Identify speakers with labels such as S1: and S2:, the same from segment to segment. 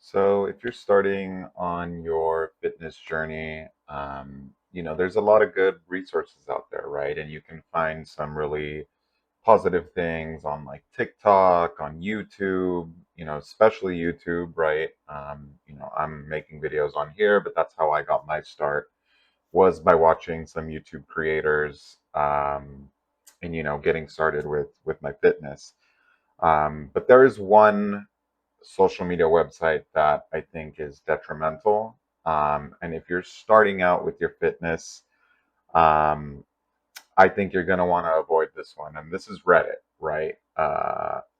S1: So, if you're starting on your fitness journey, there's a lot of good resources out there, right? And you can find some really positive things on like TikTok, on YouTube, especially YouTube, right? I'm making videos on here, but that's how I got my start was by watching some YouTube creators, and getting started with my fitness. But there is one social media website that I think is detrimental. And if you're starting out with your fitness, um, I think you're going to want to avoid this one. And this is Reddit, right?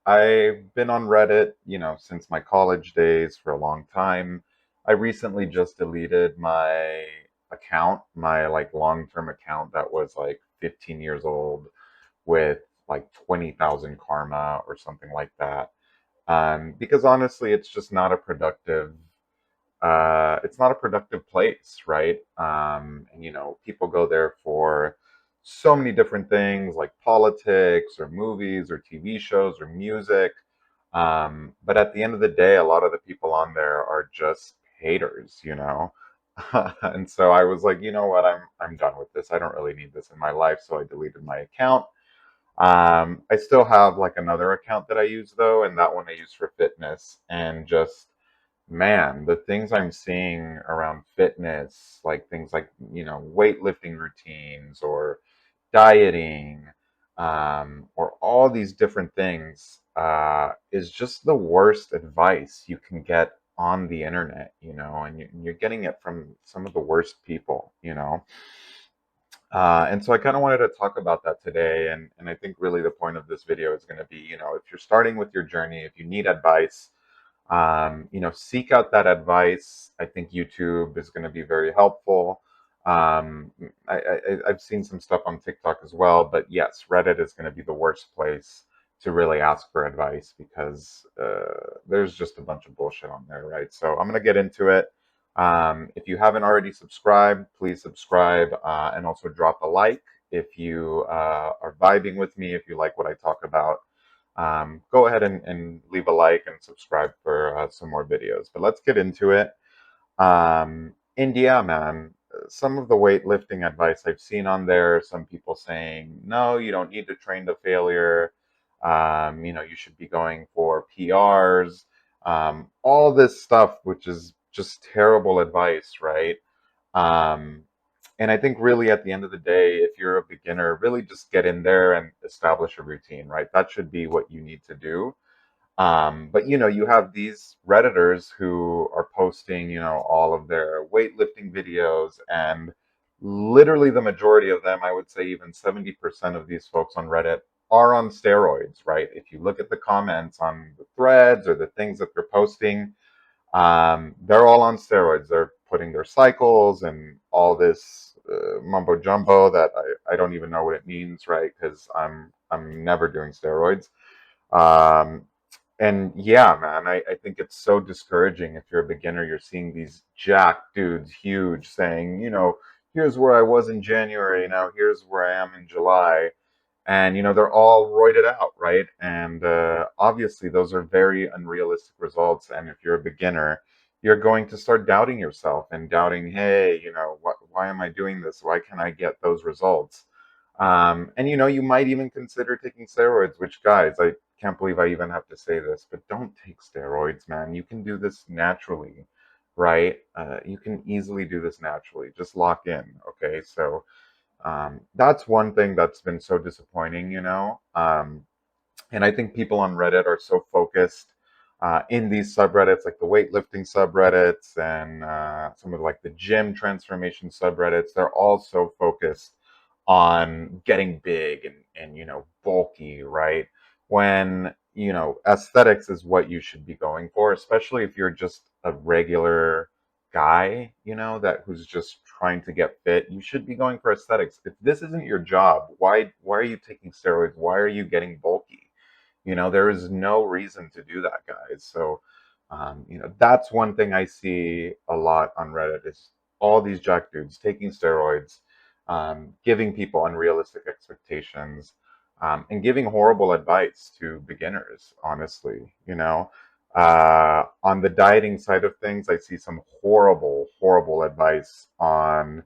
S1: I've been on Reddit, since my college days for a long time. I recently just deleted my account, my like long-term account that was like 15 years old with like 20,000 karma or something like that. Because honestly, it's not a productive place, right? And people go there for so many different things like politics or movies or TV shows or music. But at the end of the day, a lot of the people on there are just haters. And so I was like, you know what, I'm done with this. I don't really need this in my life, so I deleted my account. I still have like another account that I use though, and that one I use for fitness. And just, man, the things I'm seeing around fitness, like things like, weightlifting routines or dieting, or all these different things, is just the worst advice you can get on the internet, and you're getting it from some of the worst people. And so I kind of wanted to talk about that today. And I think really the point of this video is going to be, if you're starting with your journey, if you need advice, seek out that advice. I think YouTube is going to be very helpful. Um, I've seen some stuff on TikTok as well, but yes, Reddit is going to be the worst place to really ask for advice because there's just a bunch of bullshit on there, right? So I'm going to get into it. If you haven't already subscribed, please subscribe, and also drop a like if you are vibing with me, if you like what I talk about. Go ahead and leave a like and subscribe for some more videos. But let's get into it. India, man, some of the weightlifting advice I've seen on there, some people saying, no, you don't need to train to failure. You should be going for PRs, all this stuff, which is just terrible advice, right? Um, and I think really at the end of the day, if you're a beginner, really just get in there and establish a routine, right? That should be what you need to do. But you have these Redditors who are posting, all of their weightlifting videos, and literally the majority of them, I would say even 70% of these folks on Reddit are on steroids, right? If you look at the comments on the threads or the things that they're posting, they're all on steroids. They're putting their cycles and all this mumbo jumbo that I don't even know what it means, right? Because I'm never doing steroids. Um, and yeah, man, I think it's so discouraging if you're a beginner. You're seeing these jack dudes, huge, saying, here's where I was in January. Now here's where I am in July. And, they're all roided out, right? And obviously, those are very unrealistic results. And if you're a beginner, you're going to start doubting yourself and doubting, hey, why am I doing this? Why can't I get those results? And, you might even consider taking steroids, which, guys, I can't believe I even have to say this, but don't take steroids, man. You can do this naturally, right? You can easily do this naturally. Just lock in, okay? So, that's one thing that's been so disappointing. And I think people on Reddit are so focused in these subreddits, like the weightlifting subreddits and some of like the gym transformation subreddits. They're all so focused on getting big and bulky, right? When aesthetics is what you should be going for, especially if you're just a regular guy, that who's just trying to get fit. You should be going for aesthetics. If this isn't your job, why are you taking steroids? Why are you getting bulky? There is no reason to do that, guys. So, that's one thing I see a lot on Reddit is all these jack dudes taking steroids, giving people unrealistic expectations, and giving horrible advice to beginners, honestly. On the dieting side of things, I see some horrible, horrible advice on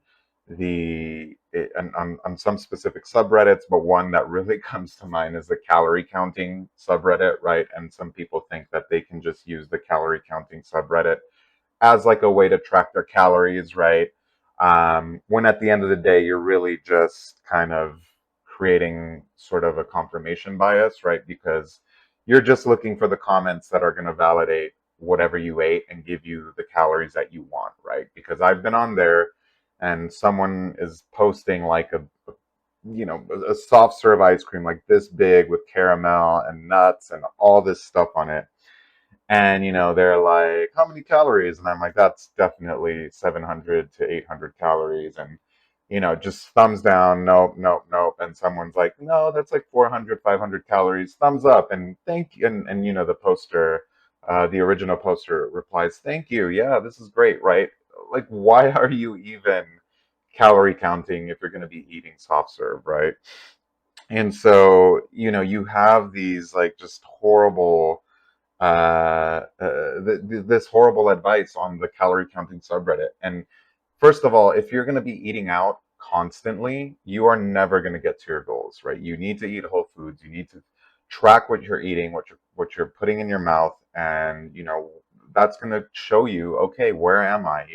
S1: on some specific subreddits, but one that really comes to mind is the calorie counting subreddit, right? And some people think that they can just use the calorie counting subreddit as like a way to track their calories, right? When at the end of the day, you're really just kind of creating sort of a confirmation bias, right? Because you're just looking for the comments that are going to validate whatever you ate and give you the calories that you want, right? Because I've been on there and someone is posting like a soft serve ice cream like this big with caramel and nuts and all this stuff on it, and they're like, how many calories? And I'm like, that's definitely 700 to 800 calories. And just thumbs down, nope, nope, nope. And someone's like, no, that's like 400, 500 calories, thumbs up. And thank you. And the poster, the original poster replies, thank you, yeah, this is great, right? Like, why are you even calorie counting if you're going to be eating soft serve, right? And so you have these like just horrible this horrible advice on the calorie counting subreddit. And first of all, if you're going to be eating out constantly, you are never going to get to your goals, right? You need to eat whole foods. You need to track what you're eating, what you're putting in your mouth, and that's going to show you, okay, where am I?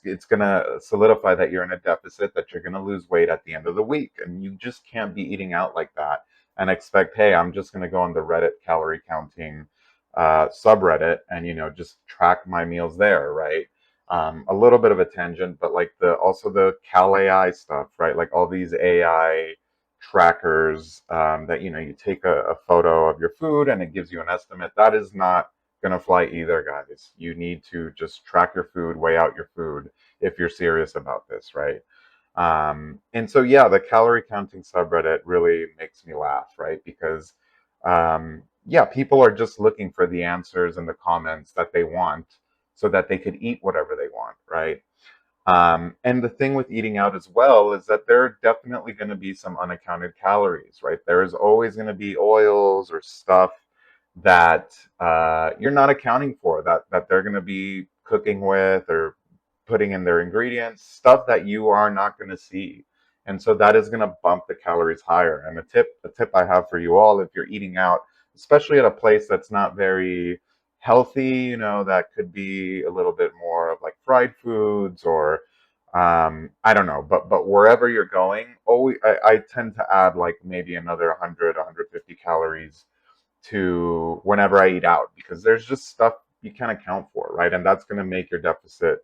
S1: It's going to solidify that you're in a deficit, that you're going to lose weight at the end of the week. And you just can't be eating out like that and expect, hey, I'm just going to go on the Reddit calorie counting subreddit and, just track my meals there, right? A little bit of a tangent, but like also the Cal AI stuff, right? Like all these AI trackers that, you take a photo of your food and it gives you an estimate. That is not gonna fly either, guys. You need to just track your food, weigh out your food if you're serious about this, right? And so, yeah, the calorie counting subreddit really makes me laugh, right? Because, yeah, people are just looking for the answers in the comments that they want so that they could eat whatever they want, right? And the thing with eating out as well is that there are definitely going to be some unaccounted calories, right? There is always going to be oils or stuff that you're not accounting for, that they're going to be cooking with or putting in their ingredients, stuff that you are not going to see. And so that is going to bump the calories higher. And a tip I have for you all, if you're eating out, especially at a place that's not very healthy, that could be a little bit more of like fried foods or I don't know, but wherever you're going, always I tend to add like maybe another 100, 150 calories to whenever I eat out because there's just stuff you can't account for, right? And that's going to make your deficit,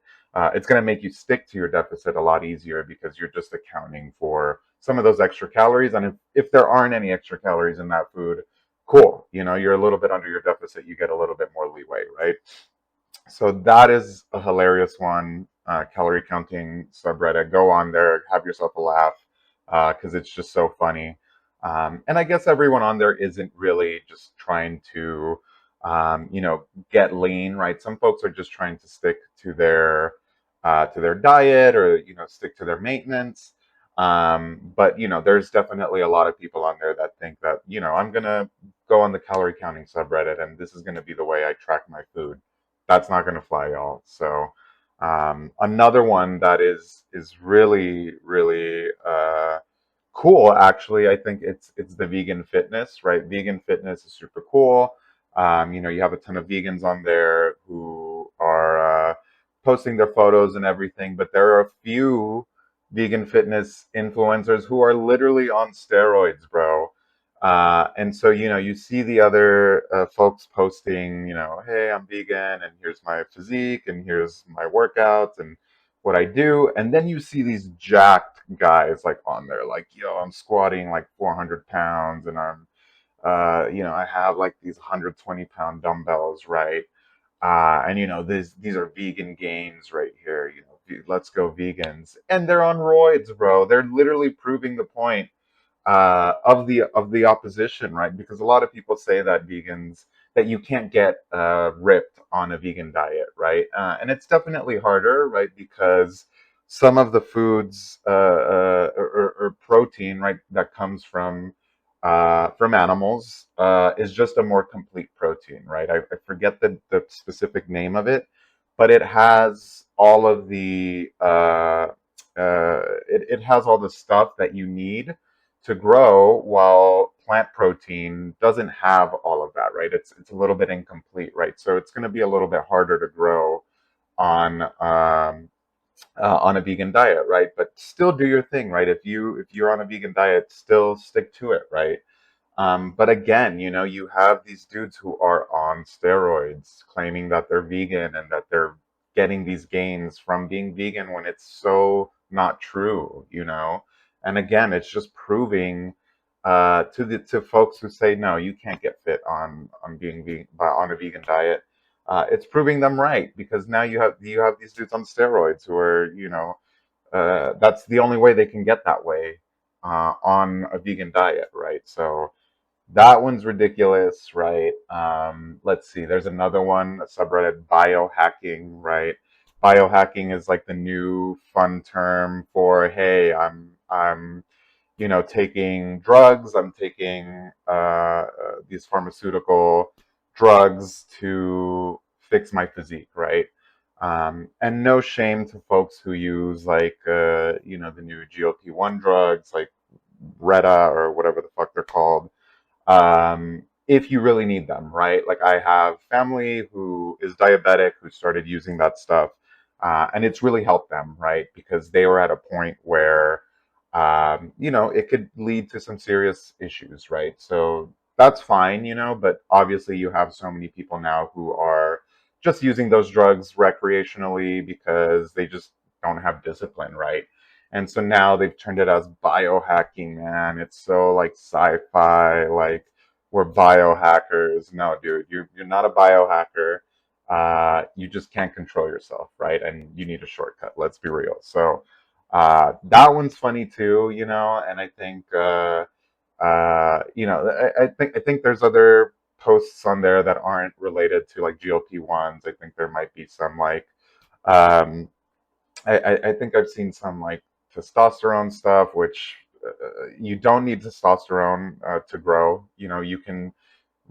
S1: it's going to make you stick to your deficit a lot easier because you're just accounting for some of those extra calories. And if there aren't any extra calories in that food, cool. You're a little bit under your deficit, you get a little bit more leeway, right? So that is a hilarious one. Calorie counting subreddit. Go on there, have yourself a laugh, because it's just so funny. And I guess everyone on there isn't really just trying to, get lean, right? Some folks are just trying to stick to their diet or stick to their maintenance. But there's definitely a lot of people on there that think that I'm gonna go on the calorie counting subreddit and this is gonna be the way I track my food. That's not going to fly, y'all. So another one that is really really cool. Actually, I think it's the vegan fitness, right? Vegan fitness is super cool. You have a ton of vegans on there who are posting their photos and everything, but there are a few vegan fitness influencers who are literally on steroids, bro. And so, you see the other folks posting, hey, I'm vegan and here's my physique and here's my workouts and what I do. And then you see these jacked guys like on there, like, yo, I'm squatting like 400 pounds and I have like these 120-pound dumbbells, right? And these are vegan gains right here, let's go vegans. And they're on roids, bro. They're literally proving the point of the opposition, right? Because a lot of people say that you can't get ripped on a vegan diet, right? And it's definitely harder, right? Because some of the foods or protein, right, that comes from from animals is just a more complete protein, right? I forget the specific name of it, but it has all of it has all the stuff that you need to grow, while plant protein doesn't have all of that, right? It's a little bit incomplete, right? So it's going to be a little bit harder to grow on on a vegan diet, right? But still do your thing, right? If you're on a vegan diet, still stick to it, right? But again, you know, you have these dudes who are on steroids claiming that they're vegan and that they're getting these gains from being vegan when it's so not true, you know? And again, it's just proving to folks who say no, you can't get fit on being vegan on a vegan diet. It's proving them right because now you have these dudes on steroids who are, you know, that's the only way they can get that way on a vegan diet, right? So that one's ridiculous, right? Let's see. There's another one, a subreddit, biohacking, right? Biohacking is like the new fun term for, hey, I'm, you know, taking drugs. I'm taking these pharmaceutical drugs to fix my physique, right? And no shame to folks who use like, you know, the new GLP-1 drugs like Retta or whatever the fuck they're called, if you really need them, right? Like I have family who is diabetic who started using that stuff, and it's really helped them, right? Because they were at a point where, you know, it could lead to some serious issues, right? So that's fine, you know, but obviously you have so many people now who are just using those drugs recreationally because they just don't have discipline, right? And so now they've turned it as biohacking, man. It's so like sci-fi, like we're biohackers. No, dude, you're not a biohacker. You just can't control yourself, right? And you need a shortcut. Let's be real. So that one's funny too, you know. And I think you know, I think there's other posts on there that aren't related to like GLP-1s. I think there might be some like um, I think I've seen some like testosterone stuff, which you don't need testosterone to grow. You know, you can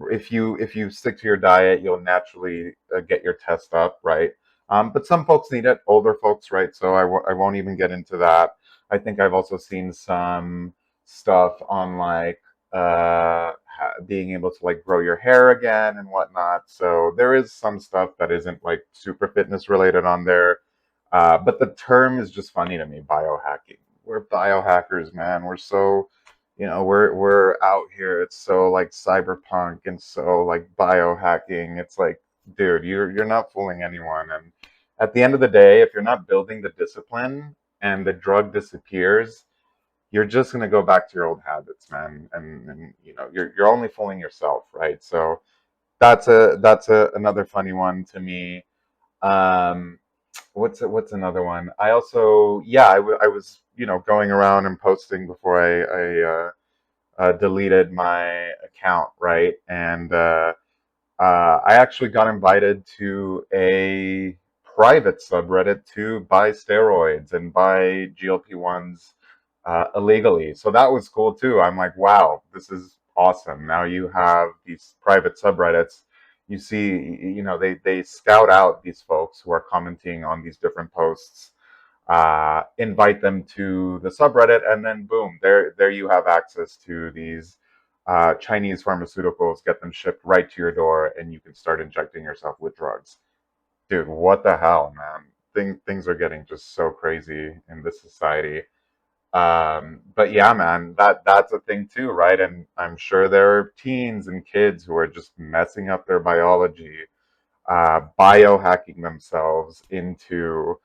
S1: if you stick to your diet, you'll naturally get your test up, right? But some folks need it, older folks, right? So I won't even get into that. I think I've also seen some stuff on like being able to like grow your hair again and whatnot. So there is some stuff that isn't like super fitness related on there. But the term is just funny to me, biohacking. We're biohackers, man. We're so, you know, we're out here. It's so like cyberpunk and so like biohacking. It's like, dude, you're not fooling anyone. And at the end of the day, if you're not building the discipline and the drug disappears, you're just gonna go back to your old habits, man. And you know, you're only fooling yourself, right? So that's a another funny one to me. Um, what's another one? I also, yeah, I was, you know, going around and posting before I deleted my account, right? And I actually got invited to a private subreddit to buy steroids and buy GLP-1s illegally. So that was cool too. I'm like, wow, this is awesome. Now you have these private subreddits. You see, you know, they scout out these folks who are commenting on these different posts, invite them to the subreddit, and then boom, there you have access to these Chinese pharmaceuticals, get them shipped right to your door, and you can start injecting yourself with drugs. Dude, what the hell, man? Things are getting just so crazy in this society. But yeah, man, that's a thing too, right? And I'm sure there are teens and kids who are just messing up their biology, biohacking themselves into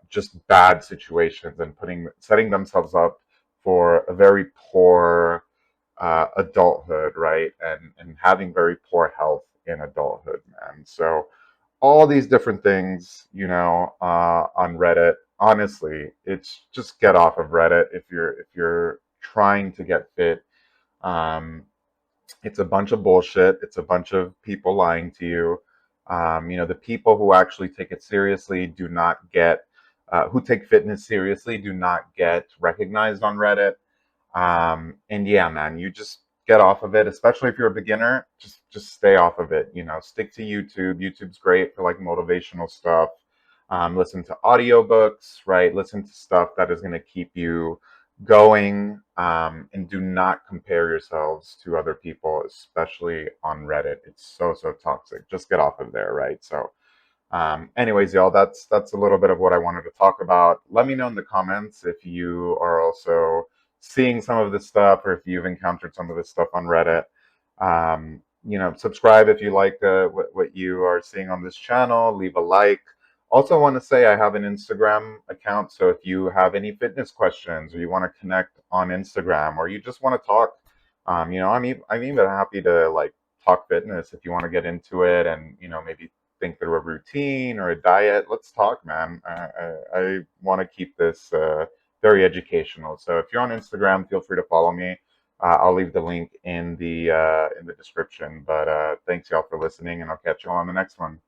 S1: just bad situations and setting themselves up for a very poor adulthood, right? And having very poor health in adulthood, man. So all these different things, you know, on Reddit. Honestly, it's just get off of Reddit if you're trying to get fit. Um, it's a bunch of bullshit. It's a bunch of people lying to you. You know, the people who actually take it seriously do not get, who take fitness seriously do not get recognized on Reddit. And yeah, man, you just get off of it, especially if you're a beginner. Just stay off of it. You know, stick to YouTube. YouTube's great for like motivational stuff. Listen to audiobooks, right? Listen to stuff that is going to keep you going. And do not compare yourselves to other people, especially on Reddit. It's so toxic. Just get off of there, right? So anyways, y'all, that's a little bit of what I wanted to talk about. Let me know in the comments if you are also seeing some of this stuff or if you've encountered some of this stuff on Reddit. Subscribe if you like what you are seeing on this channel. Leave a like. Also, want to say I have an Instagram account, so if you have any fitness questions or you want to connect on Instagram or you just want to talk, I'm even happy to like talk fitness if you want to get into it and maybe think through a routine or a diet. Let's talk, man. I want to keep this very educational. So if you're on Instagram, feel free to follow me. I'll leave the link in the description. But thanks y'all for listening, and I'll catch you all on the next one.